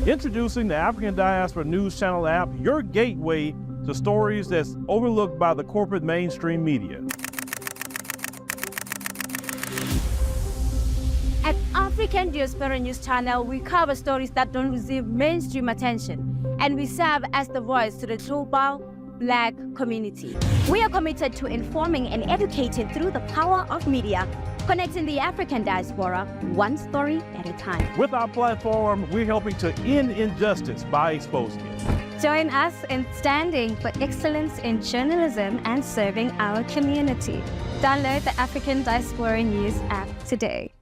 Introducing the African Diaspora News Channel app, your gateway to stories that's overlooked by the corporate mainstream media. At African Diaspora News Channel, we cover stories that don't receive mainstream attention, and we serve as the voice to the global Black community. We are committed to informing and educating through the power of media, connecting the African diaspora one story at a time. With our platform, we're helping to end injustice by exposing it. Join us in standing for excellence in journalism and serving our community. Download the African Diaspora News app today.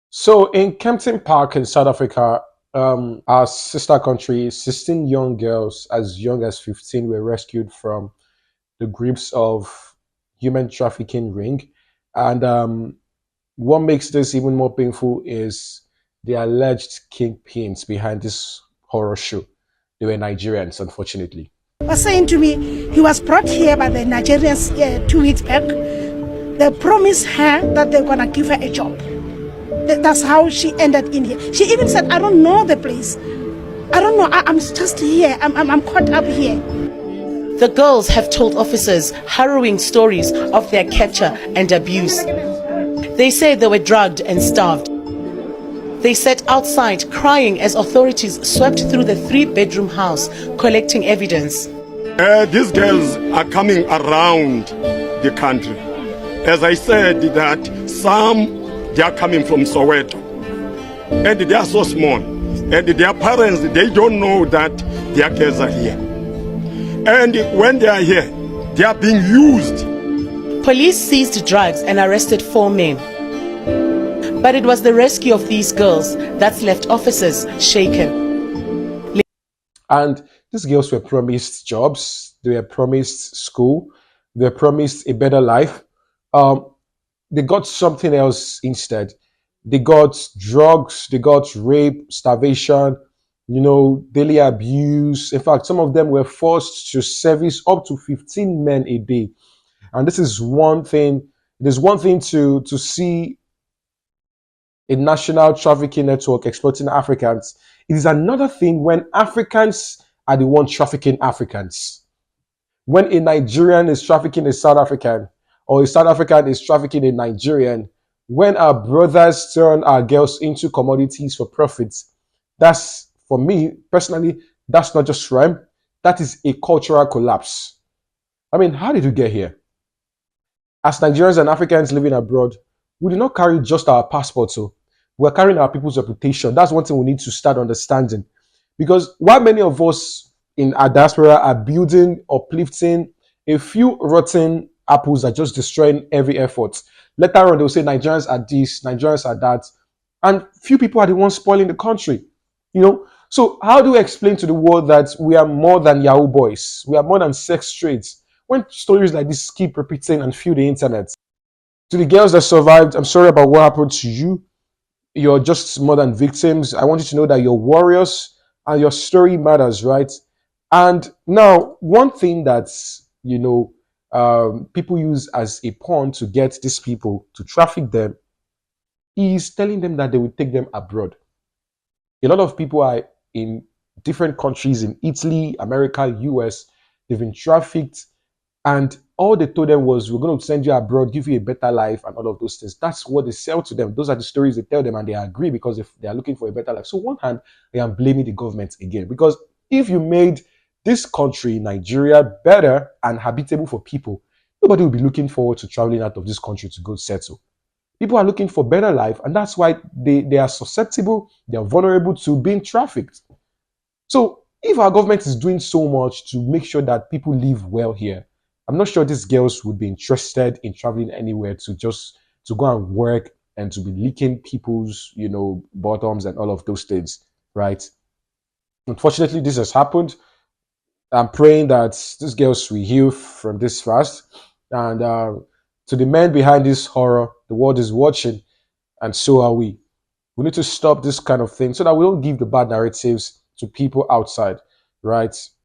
So in Kempton Park in South Africa, our sister country, 16 young girls as young as 15 were rescued from the grips of human trafficking ring. And what makes this even more painful is the alleged kingpins behind this horror show. They were Nigerians, unfortunately. Was saying to me, he was brought here by the Nigerians 2 weeks back. They promised her that they're gonna give her a job. That's how she ended in here. She even said, I don't know the place. I don't know, I'm just here, I'm caught up here. The girls have told officers harrowing stories of their capture and abuse. They say they were drugged and starved. They sat outside crying as authorities swept through the 3-bedroom house collecting evidence. These girls are coming around the country. As I said, that they are coming from Soweto. And they are so small. And their parents, they don't know that their girls are here. And when they are here, they are being used. Police seized drugs and arrested 4 men. But it was the rescue of these girls that's left officers shaken. And these girls were promised jobs, they were promised school, they were promised a better life. They got something else instead. They got drugs, they got rape, starvation, daily abuse. In fact, some of them were forced to service up to 15 men a day. And this is one thing. There's one thing to see a national trafficking network exploiting Africans. It is another thing when Africans are the ones trafficking Africans. When a Nigerian is trafficking a South African, or a South African is trafficking a Nigerian, when our brothers turn our girls into commodities for profits, that's, for me personally, that's not just crime, that is a cultural collapse. I mean, how did we get here? As Nigerians and Africans living abroad, we do not carry just our passports. So we're carrying our people's reputation. That's one thing we need to start understanding. Because while many of us in our diaspora are building, uplifting, a few rotten apples are just destroying every effort. Later on, they'll say Nigerians are this, Nigerians are that. And few people are the ones spoiling the country. So how do we explain to the world that we are more than Yahoo boys? We are more than sex trades? When stories like this keep repeating and fill the internet. To the girls that survived, I'm sorry about what happened to you. You're just more than victims. I want you to know that you're warriors and your story matters, right? And now, one thing that's, people use as a pawn to get these people to traffic them is telling them that they will take them abroad. A lot of people are in different countries in Italy, America, US. They've been trafficked. And all they told them was, we're going to send you abroad, give you a better life and all of those things. That's what they sell to them. Those are the stories they tell them, and they agree because if they are looking for a better life. So on one hand, I am blaming the government again. Because if you made this country, Nigeria, better and habitable for people, nobody will be looking forward to traveling out of this country to go settle. People are looking for better life, and that's why they are susceptible, they are vulnerable to being trafficked. So if our government is doing so much to make sure that people live well here, I'm not sure these girls would be interested in traveling anywhere to go and work and to be licking people's, bottoms and all of those things, right? Unfortunately, this has happened. I'm praying that these girls will heal from this fast. And to the men behind this horror, the world is watching, and so are we. We need to stop this kind of thing so that we don't give the bad narratives to people outside, right?